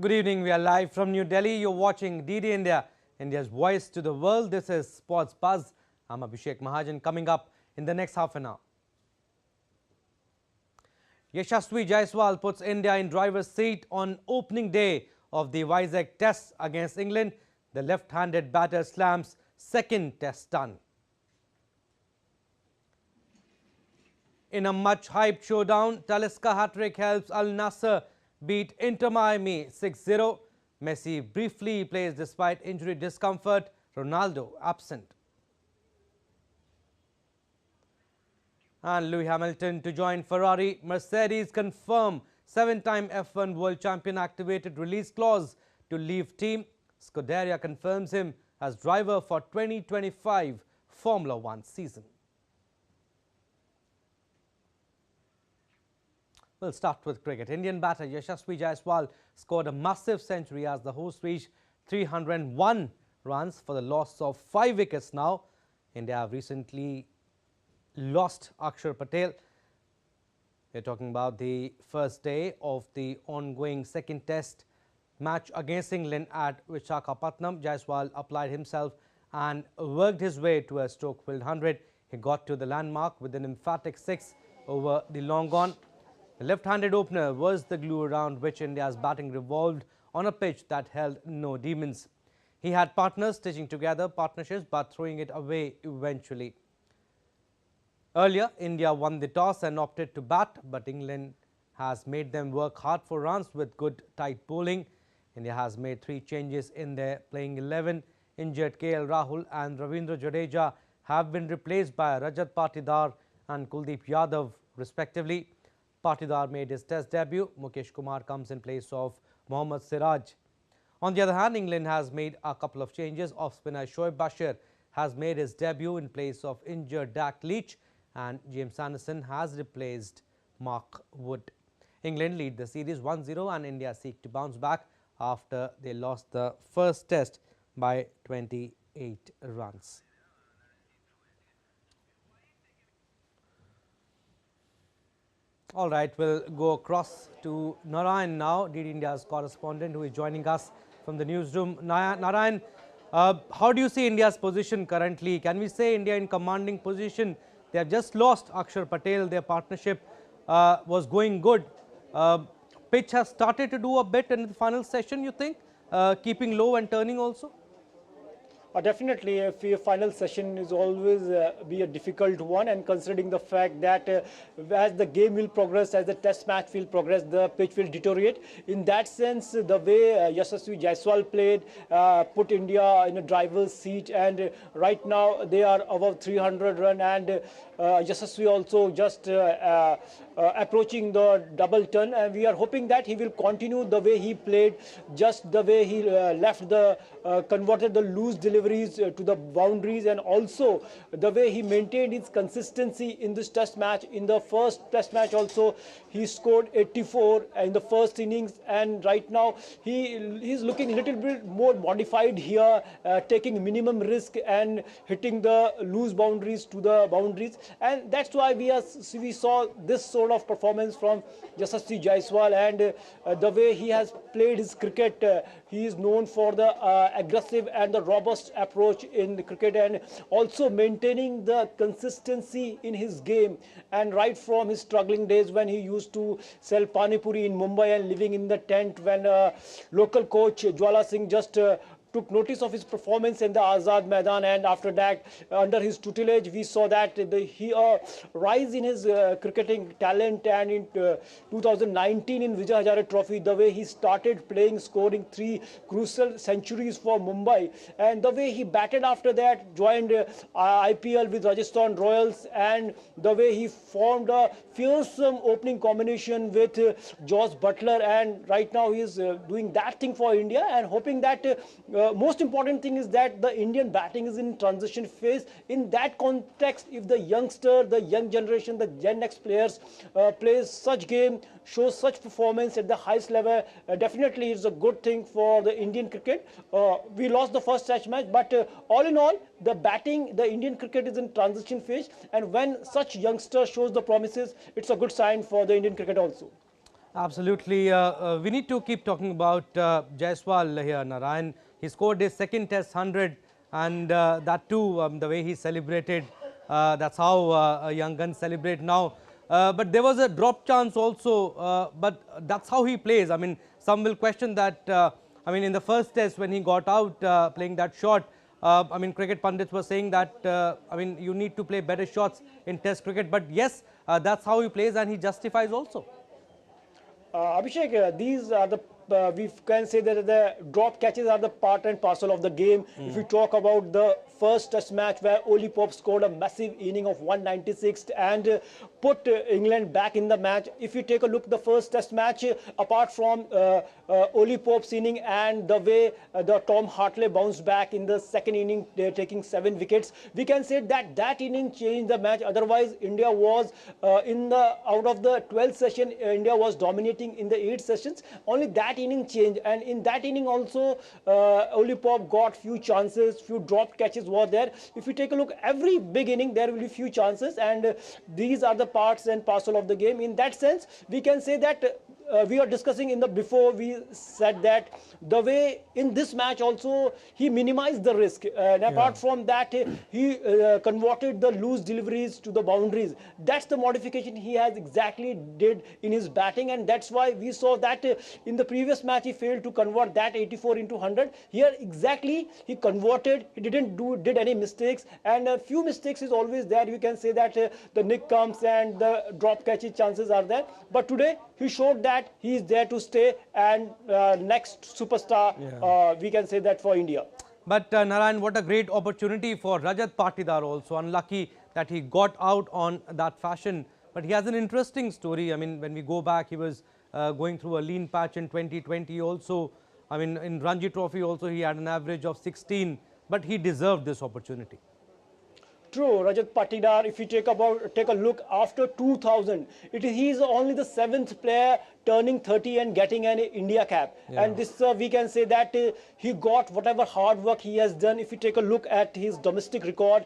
Good evening. We are live from New Delhi. You're watching DD India, India's voice to the world. This is Sports Buzz. I'm Abhishek Mahajan. Coming up in the next half an hour. Jaiswal puts India in driver's seat on opening day of the Vizag Test against England. The left-handed batter slams second Test done. In a much-hyped showdown, Talisca hat-trick helps Al Nassr beat Inter Miami 6-0. Messi briefly plays despite injury discomfort. Ronaldo absent. And Lewis Hamilton to join Ferrari. Mercedes confirm 7-time F1 world champion activated release clause to leave team. Scuderia confirms him as driver for 2025 Formula One season. We'll start with cricket. Indian batter Yashasvi Jaiswal scored a massive century as the host reached 301 runs for the loss of 5 wickets now. India have recently lost Akshar Patel. We're talking about the first day of the ongoing second test match against England at Visakhapatnam. Jaiswal applied himself and worked his way to a stroke-filled 100. He got to the landmark with an emphatic 6 over the long on. The left-handed opener was the glue around which India's batting revolved on a pitch that held no demons. He had partners stitching together partnerships but throwing it away eventually. Earlier, India won the toss and opted to bat, but England has made them work hard for runs with good tight bowling. India has made 3 changes in their playing 11. Injured KL Rahul and Ravindra Jadeja have been replaced by Rajat Patidar and Kuldeep Yadav respectively. Patidar made his test debut. Mukesh Kumar comes in place of Mohammad Siraj. On the other hand, England has made a couple of changes. Off-spinner Shoaib Bashir has made his debut in place of injured Dak Leach, and James Anderson has replaced Mark Wood. England lead the series 1-0 and India seek to bounce back after they lost the first test by 28 runs. All right, we'll go across to Narayan now, DD India's correspondent who is joining us from the newsroom. Narayan, how do you see India's position currently? Can we say India in commanding position? They have just lost Akshar Patel. Their partnership was going good. Pitch has started to do a bit in the final session, you think? Keeping low and turning also? Definitely, a final session is always be a difficult one, and considering the fact that as the game will progress, as the test match will progress, the pitch will deteriorate. In that sense, the way Yashasvi Jaiswal played put India in a driver's seat, and right now they are above 300 run, and Yashasvi also just approaching the double turn, and we are hoping that he will continue the way he played, just the way he left the converted the loose deliveries to the boundaries, and also the way he maintained his consistency in this test match. In the first test match also he scored 84 in the first innings, and right now he's looking a little bit more modified here, taking minimum risk and hitting the loose boundaries to the boundaries, and that's why we saw this sort of performance from Yashasvi Jaiswal. And the way he has played his cricket, he is known for the aggressive and the robust approach in the cricket, and also maintaining the consistency in his game. And right from his struggling days when he used to sell Pani Puri in Mumbai and living in the tent, when local coach Jwala Singh just took notice of his performance in the Azad Maidan, and after that, under his tutelage, we saw that he rise in his cricketing talent. And in 2019 in Vijay Hazare Trophy, the way he started playing, scoring 3 crucial centuries for Mumbai, and the way he batted after that, joined IPL with Rajasthan Royals, and the way he formed a fearsome opening combination with Josh Butler, and right now he is doing that thing for India, and hoping that most important thing is that the Indian batting is in transition phase. In that context, if the youngster, the young generation, the Gen X players plays such game, shows such performance at the highest level, definitely it's a good thing for the Indian cricket. We lost the first test match, but all in all, the batting, the Indian cricket is in transition phase, and when such youngster shows the promises, it's a good sign for the Indian cricket also. Absolutely. We need to keep talking about Jaiswal here, Narayan. He scored his second test 100, and that too, the way he celebrated, that's how young guns celebrate now. But there was a drop chance also, but that's how he plays. I mean, some will question that, I mean, in the first test when he got out playing that shot, I mean, cricket pundits were saying that, I mean, you need to play better shots in test cricket. But yes, that's how he plays, and he justifies also. Abhishek, these are the we can say that the drop catches are the part and parcel of the game. If we talk about the first test match where Oli Pope scored a massive inning of 196 and put England back in the match. If you take a look at the first test match, apart from Oli Pope's inning and the way the Tom Hartley bounced back in the second inning, taking 7 wickets, we can say that that inning changed the match. Otherwise, India was out of the 12th session, India was dominating in the 8 sessions. Only that inning changed, and in that inning also, Oli Pope got few chances, few dropped catches were there. If you take a look, every big inning there will be few chances, and these are the parts and parcel of the game. In that sense, we can say that we are discussing in the before, we said that the way in this match also he minimized the risk, and apart from that he converted the loose deliveries to the boundaries. That's the modification he has exactly did in his batting, and that's why we saw that in the previous match he failed to convert that 84 into 100. Here exactly he converted, he did any mistakes, and a few mistakes is always there. You can say that the nick comes and the drop catches chances are there, but today he showed that he is there to stay, and next superstar, we can say that for India. But Narayan, what a great opportunity for Rajat Patidar also. Unlucky that he got out on that fashion. But he has an interesting story. I mean, when we go back, he was going through a lean patch in 2020 also. I mean, in Ranji Trophy also, he had an average of 16. But he deserved this opportunity. True, Rajat Patidar, if you take a look after 2000, he is only the 7th player turning 30 and getting an India cap. And this we can say that he got whatever hard work he has done. If you take a look at his domestic record,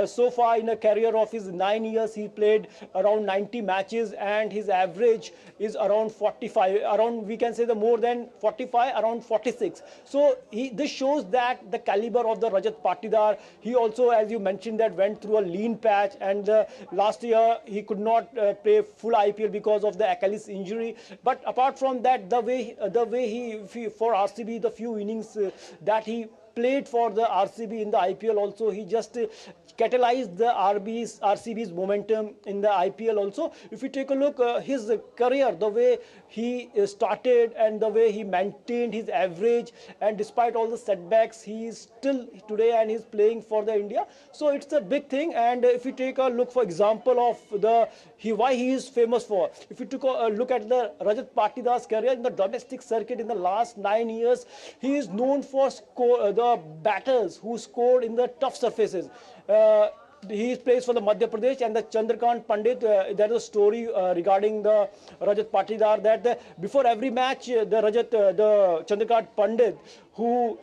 so far in a career of his 9 years, he played around 90 matches, and his average is around 45, around we can say the more than 45, around 46. So this shows that the caliber of the Rajat Patidar. He also, as you mentioned, that went through a lean patch, and last year he could not play full IPL because of the Achilles injury. But apart from that, the way he for RCB, the few innings that he played for the RCB in the IPL also, he just catalyzed the RCB's momentum in the IPL also. If you take a look his career, the way he started and the way he maintained his average, and despite all the setbacks, he is still today and he's playing for the India. So it's a big thing. And if you take a look, for example, of why he is famous for, if you took a look at the Rajat Patidar's career in the domestic circuit in the last 9 years, he is known for the batters who scored in the tough surfaces. He plays for the Madhya Pradesh, and the Chandrakant Pandit, there is a story regarding the Rajat Patidar that before every match, the Chandrakant Pandit,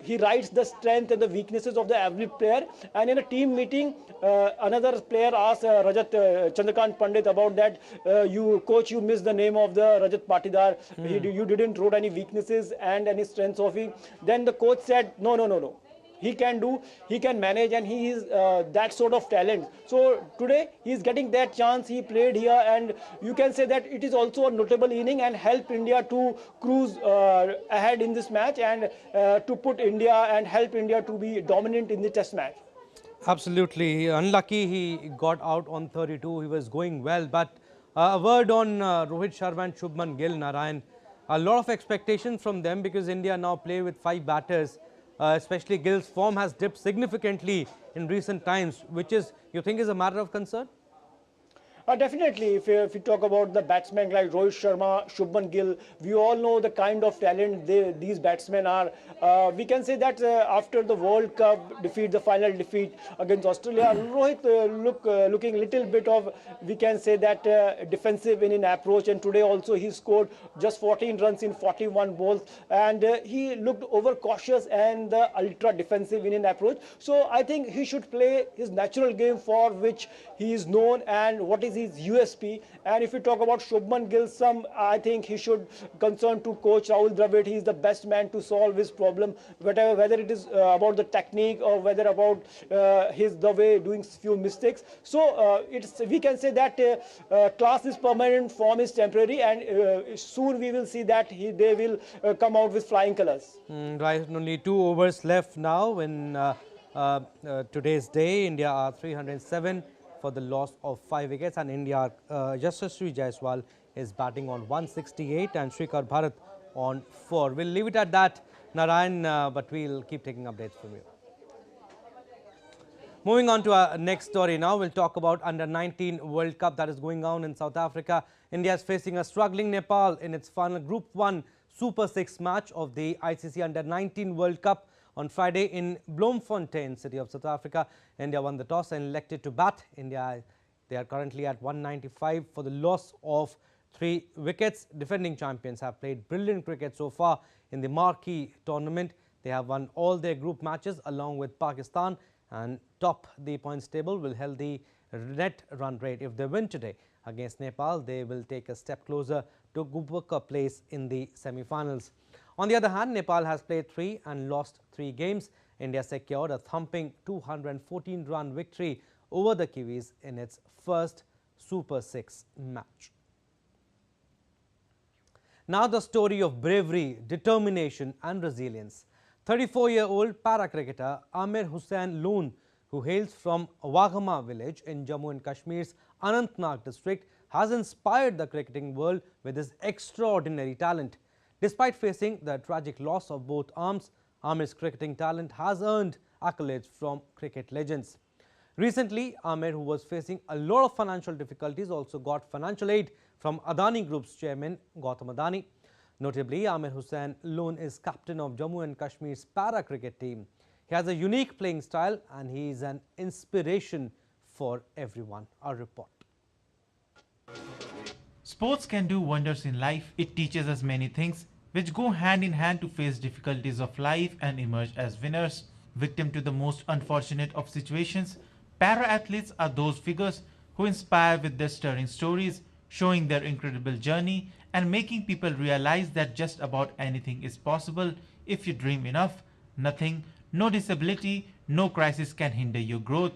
he writes the strength and the weaknesses of every player, and in a team meeting, another player asked Chandrakant Pandit about that, coach, you missed the name of the Rajat Patidar, you didn't wrote any weaknesses and any strengths of him. Then the coach said, no. He can manage, and he is that sort of talent. So today he is getting that chance. He played here, and you can say that it is also a notable inning and help India to cruise ahead in this match, and to put India and help India to be dominant in the test match. Absolutely. Unlucky he got out on 32. He was going well. But a word on Rohit Sharma and Shubman Gill, Narayan. A lot of expectations from them because India now play with 5 batters. Especially Gill's form has dipped significantly in recent times, which you think is a matter of concern? Definitely, if you talk about the batsmen like Rohit Sharma, Shubman Gill, we all know the kind of talent these batsmen are. We can say that after the World Cup defeat, the final defeat against Australia, Rohit looking little bit of, we can say that defensive in approach, and today also he scored just 14 runs in 41 balls, and he looked overcautious and ultra defensive in approach. So I think he should play his natural game for which he is known, and what is his USP. And if you talk about Shubman Gill, I think he should concern to coach Rahul Dravid. He is the best man to solve his problem, whether it is about the technique or whether about the way doing few mistakes. So we can say that class is permanent, form is temporary, and soon we will see that they will come out with flying colors. Right, only 2 overs left now in today's day. India are 307 for the loss of 5 wickets, and India, Yashasvi Jaiswal is batting on 168 and Prasar Bharati on 4. We'll leave it at that, Narayan, but we'll keep taking updates from you. Moving on to our next story now, we'll talk about Under-19 World Cup that is going on in South Africa. India is facing a struggling Nepal in its final Group 1 Super 6 match of the ICC Under-19 World Cup on Friday in Bloemfontein, city of South Africa. India won the toss and elected to bat. They are currently at 195 for the loss of 3 wickets. Defending champions have played brilliant cricket so far in the marquee tournament. They have won all their group matches along with Pakistan and top the points table will hold the net run rate. If they win today against Nepal, they will take a step closer to book a place in the semi-finals. On the other hand, Nepal has played 3 and lost 3 games. India secured a thumping 214-run victory over the Kiwis in its first Super 6 match. Now the story of bravery, determination and resilience. 34-year-old para-cricketer Amir Hussain Lan, who hails from Waghama village in Jammu and Kashmir's Anantnag district, has inspired the cricketing world with his extraordinary talent. Despite facing the tragic loss of both arms, Amir's cricketing talent has earned accolades from cricket legends. Recently, Amir, who was facing a lot of financial difficulties, also got financial aid from Adani Group's chairman Gautam Adani. Notably, Amir Hussain Lan is captain of Jammu and Kashmir's para-cricket team. He has a unique playing style and he is an inspiration for everyone. Our report. Sports can do wonders in life. It teaches us many things which go hand in hand to face difficulties of life and emerge as winners. Victim to the most unfortunate of situations, para-athletes are those figures who inspire with their stirring stories, showing their incredible journey and making people realize that just about anything is possible if you dream enough. Nothing, no disability, no crisis can hinder your growth.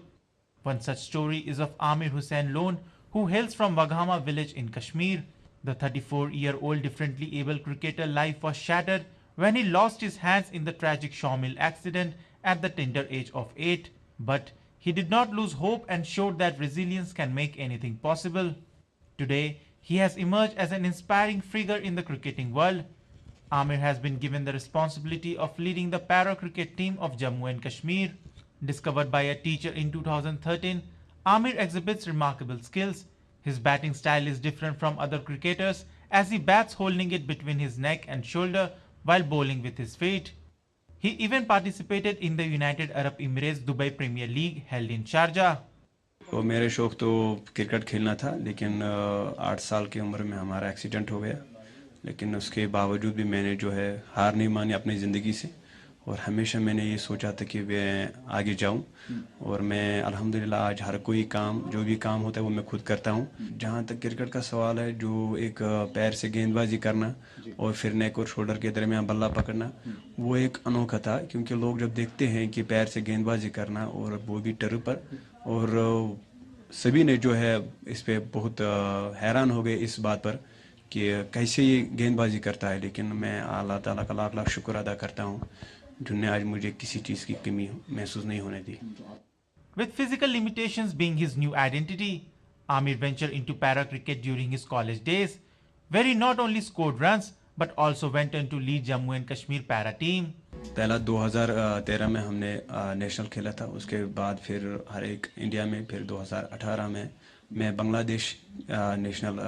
One such story is of Amir Hussain Lan, who hails from Waghama village in Kashmir. The 34-year-old differently able cricketer life was shattered when he lost his hands in the tragic sawmill accident at the tender age of 8. But he did not lose hope and showed that resilience can make anything possible. Today, he has emerged as an inspiring figure in the cricketing world. Amir has been given the responsibility of leading the para-cricket team of Jammu and Kashmir. Discovered by a teacher in 2013, Amir exhibits remarkable skills. His batting style is different from other cricketers as he bats holding it between his neck and shoulder while bowling with his feet. He even participated in the United Arab Emirates Dubai Premier League held in Sharjah. तो मेरे शौक़ तो cricket खेलना था, लेकिन 8 साल की उम्र में हमारा एक्सीडेंट हो गया। लेकिन उसके बावजूद भी मैंने जो है हार नहीं मानी अपनी ज़िंदगी से, और हमेशा मैंने ये सोचा था कि मैं आगे जाऊं। और मैं अल्हम्दुलिल्लाह आज हर कोई काम, जो भी काम होता है वो मैं खुद करता हूं। जहां तक क्रिकेट का सवाल है, जो एक पैर से गेंदबाजी करना और फिर नेक और शोल्डर के दरमियान बल्ला पकड़ना, वो एक अनोखा था। क्योंकि लोग जब देखते हैं कि पैर से गेंदबाजी करना और वो भी टर्फ पर, और सभी ने जो है इस पे बहुत हैरान हो गए इस बात पर कि कैसे ये गेंदबाजी करता है। लेकिन मैं अल्लाह ताला का लाख लाख शुक्र अदा करता हूँ जिन्होंने आज मुझे किसी चीज़ की कमी महसूस नहीं होने दी। With physical limitations being his new identity, Amir ventured into para-cricket during his college days, where he not only scored runs but also went on to lead Jammu and Kashmir para team. पहला 2013 में हमने national खेला था, उसके बाद फिर हर एक India में, फिर 2018 में मैं बांग्लादेश नेशनल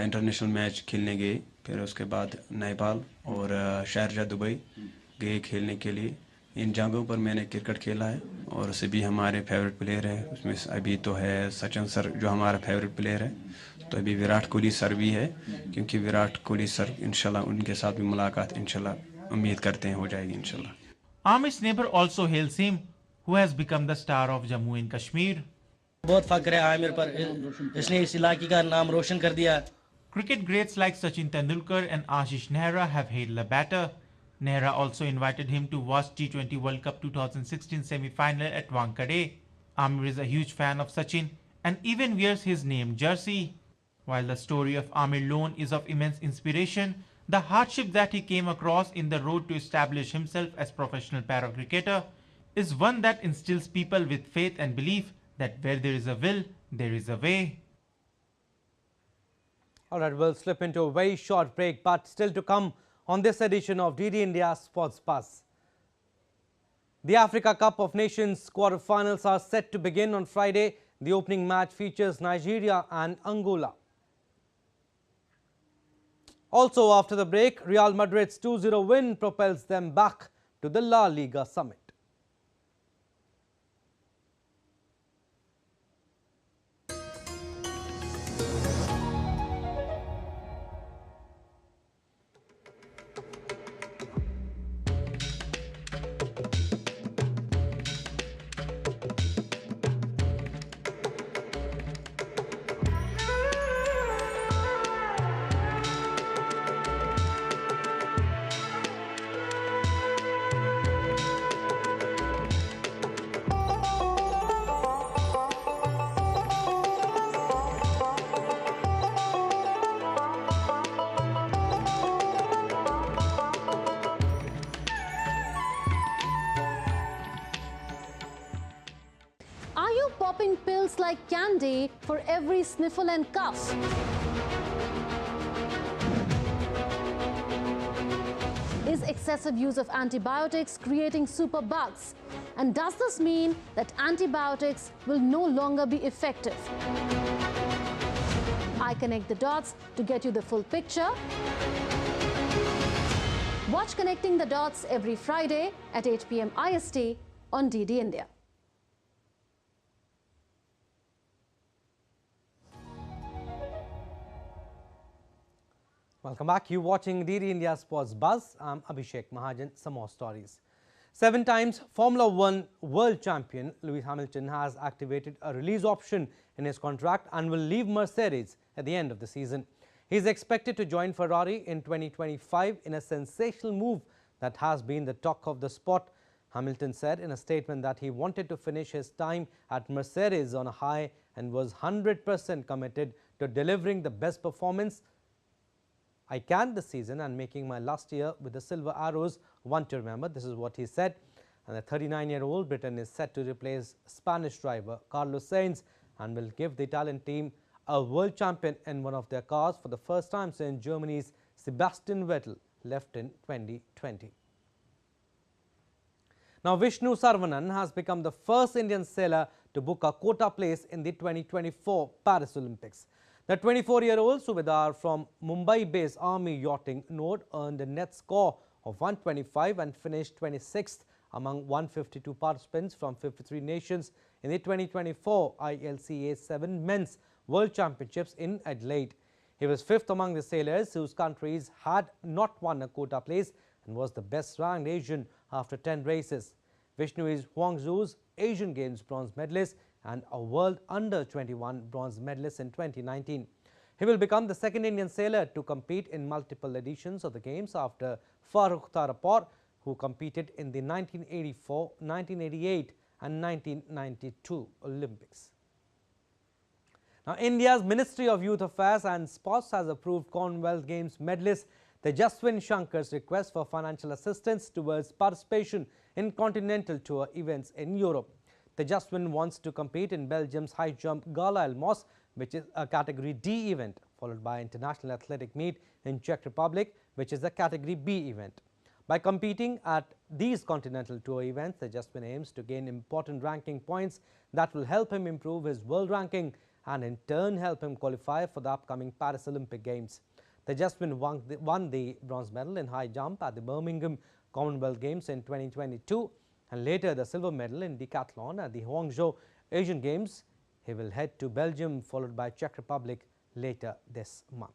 इंटरनेशनल मैच खेलने गए। फिर उसके बाद नेपाल और शारजा दुबई गए खेलने के लिए। इन जगहों पर मैंने क्रिकेट खेला है और सभी हमारे फेवरेट प्लेयर है। उसमें अभी तो है सचिन सर जो हमारा फेवरेट प्लेयर है, तो अभी विराट कोहली सर भी है, क्योंकि विराट कोहली सर इंशाल्लाह उनके साथ भी मुलाकात इंशाल्लाह उम्मीद करते हैं हो जाएगी इंशाल्लाह। Amir's neighbor also hails him, who has become the star of Jammu and Kashmir. बहुत फख्र है आमिर पर, इसने इस इलाके का नाम रोशन कर दिया। Cricket greats like Sachin Tendulkar and Ashish Nehra have hailed the batter. Nehra also invited him to watch T20 World Cup 2016 semi-final at Wankhede. Amir is a huge fan of Sachin and even wears his name jersey. While the story of Amir Lone is of immense inspiration, the hardship that he came across in the road to establish himself as professional para-cricketer is one that instills people with faith and belief that where there is a will, there is a way. All right, we'll slip into a very short break, but still to come on this edition of DD India Sports Buzz. The Africa Cup of Nations quarterfinals are set to begin on Friday. The opening match features Nigeria and Angola. Also after the break, Real Madrid's 2-0 win propels them back to the La Liga summit. Are you popping pills like candy for every sniffle and cough? Is excessive use of antibiotics creating superbugs? And does this mean that antibiotics will no longer be effective? I connect the dots to get you the full picture. Watch Connecting the Dots every Friday at 8 p.m. IST on DD India. Welcome back. You're watching DD India Sports Buzz. I'm Abhishek Mahajan. Some more stories. 7 times Formula 1 world champion Lewis Hamilton has activated a release option in his contract and will leave Mercedes at the end of the season. He is expected to join Ferrari in 2025 in a sensational move that has been the talk of the sport. Hamilton said in a statement that he wanted to finish his time at Mercedes on a high and was 100% committed to delivering the best performance I can this season and making my last year with the Silver Arrows one to remember. This is what he said. And the 39-year-old Briton is set to replace Spanish driver Carlos Sainz and will give the Italian team a world champion in one of their cars for the first time since Germany's Sebastian Vettel left in 2020. Now, Vishnu Sarvanan has become the first Indian sailor to book a quota place in the 2024 Paris Olympics. The 24-year-old Subedar from Mumbai-based Army Yachting Node earned a net score of 125 and finished 26th among 152 participants from 53 nations in the 2024 ILCA 7 Men's World Championships in Adelaide. He was 5th among the sailors whose countries had not won a quota place and was the best-ranked Asian after 10 races. Vishnu is Guangzhou's Asian Games bronze medalist and a World Under-21 bronze medalist in 2019. He will become the second Indian sailor to compete in multiple editions of the Games after Farooq Tarapur, who competed in the 1984, 1988 and 1992 Olympics. Now, India's Ministry of Youth Affairs and Sports has approved Commonwealth Games medalist Jaiswal Shankar's request for financial assistance towards participation in continental tour events in Europe. Jaiswal wants to compete in Belgium's high jump Gala El Mos, which is a category D event, followed by international athletic meet in Czech Republic, which is a category B event. By competing at these continental tour events, Jaiswal aims to gain important ranking points that will help him improve his world ranking and in turn help him qualify for the upcoming Paris Olympic Games. Jaiswal won the bronze medal in high jump at the Birmingham Commonwealth Games in 2022 and later the silver medal in decathlon at the Guangzhou Asian Games. He will head to Belgium followed by Czech Republic later this month.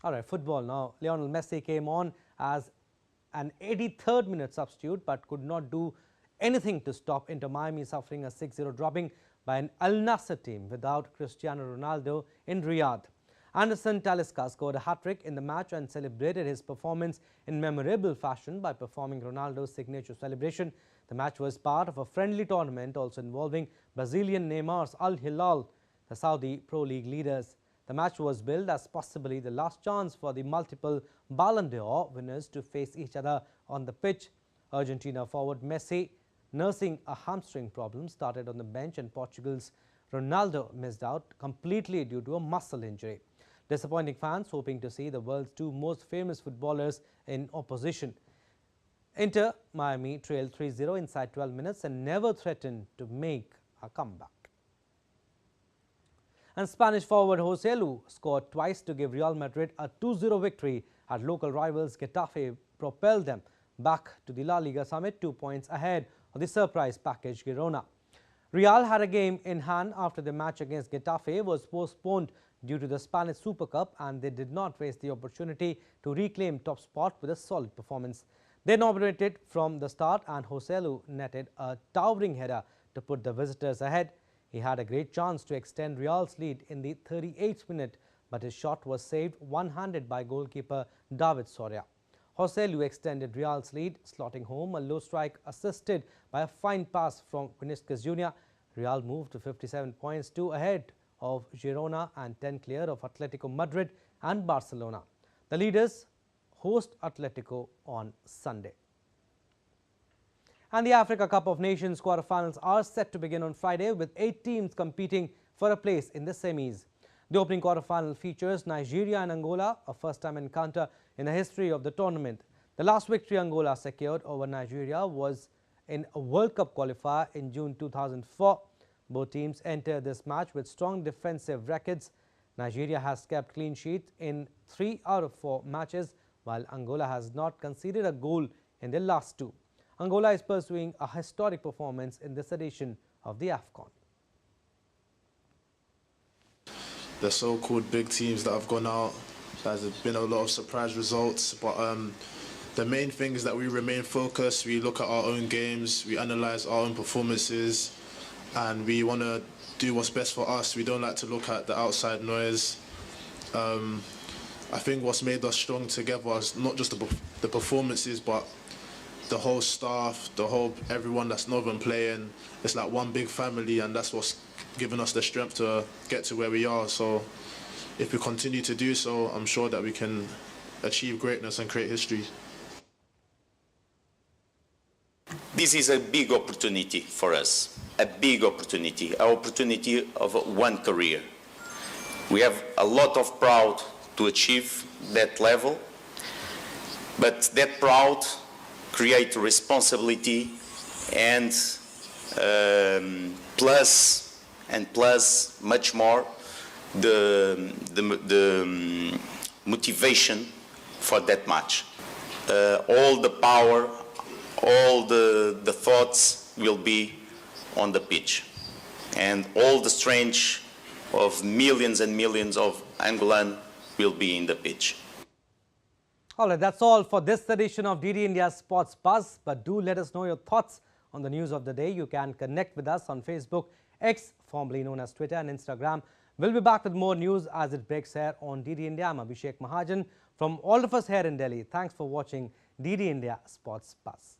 All right, football now. Lionel Messi came on as an 83rd minute substitute but could not do anything to stop Inter Miami suffering a 6-0 dropping by an Al Nassr team without Cristiano Ronaldo in Riyadh. Anderson Talisca scored a hat-trick in the match and celebrated his performance in memorable fashion by performing Ronaldo's signature celebration. The match was part of a friendly tournament also involving Brazilian Neymar's Al Hilal, the Saudi Pro League leaders. The match was billed as possibly the last chance for the multiple Ballon d'Or winners to face each other on the pitch. Argentina forward Messi, nursing a hamstring problem, started on the bench, and Portugal's Ronaldo missed out completely due to a muscle injury. Disappointing fans hoping to see the world's two most famous footballers in opposition. Inter Miami trailed 3-0 inside 12 minutes and never threatened to make a comeback. And Spanish forward Joselu scored twice to give Real Madrid a 2-0 victory at local rivals Getafe, propelled them back to the La Liga summit 2 points ahead of the surprise package Girona. Real had a game in hand after the match against Getafe was postponed due to the Spanish Super Cup, and they did not waste the opportunity to reclaim top spot with a solid performance. They dominated from the start, and Joselu netted a towering header to put the visitors ahead. He had a great chance to extend Real's lead in the 38th minute, but his shot was saved one-handed by goalkeeper David Soria. Joselu extended Real's lead, slotting home a low strike assisted by a fine pass from Vinicius Jr. Real moved to 57 points, 2 ahead of Girona and 10 clear of Atletico Madrid and Barcelona. The leaders host Atletico on Sunday. And the Africa Cup of Nations quarterfinals are set to begin on Friday, with 8 teams competing for a place in the semis. The opening quarterfinal features Nigeria and Angola, a first-time encounter in the history of the tournament. The last victory Angola secured over Nigeria was in a World Cup qualifier in June 2004. Both teams entered this match with strong defensive records. Nigeria has kept clean sheets in 3 out of 4 matches, while Angola has not conceded a goal in their last 2. Angola is pursuing a historic performance in this edition of the AFCON. The so-called big teams that have gone out, there's been a lot of surprise results, but the main thing is that we remain focused, we look at our own games, we analyse our own performances, and we want to do what's best for us. We don't like to look at the outside noise. I think what's made us strong together is not just the performances, but the whole staff, everyone that's not even playing. It's like one big family, and that's what's given us the strength to get to where we are. So if we continue to do so, I'm sure that we can achieve greatness and create history. This is a big opportunity for us, a big opportunity, an opportunity of one career. We have a lot of pride to achieve that level, but that pride creates responsibility and plus much more the motivation for that match. All the power, all the thoughts will be on the pitch, and all the strength of millions and millions of Angolan will be in the pitch. All right, that's all for this edition of DD India Sports Buzz. But do let us know your thoughts on the news of the day. You can connect with us on Facebook, X, formerly known as Twitter, and Instagram. We'll be back with more news as it breaks here on DD India. I'm Abhishek Mahajan. From all of us here in Delhi, thanks for watching DD India Sports Buzz.